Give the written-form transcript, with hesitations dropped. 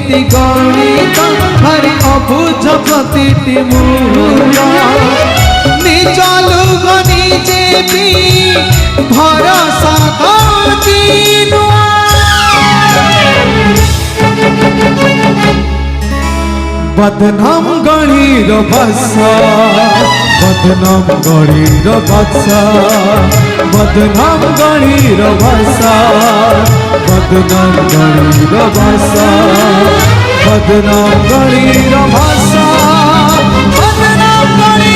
प्रतिटी गणित हरि अबुझ प्रतिटी मूल निज लुग निजे भी भरोसा बदनाम गणिर भाषा बदनाम गणिर भाषा बदनाम गणिर भाषा बदनाम गणिर भाषा बदनाम गणिर भाषा बदनाम गणिर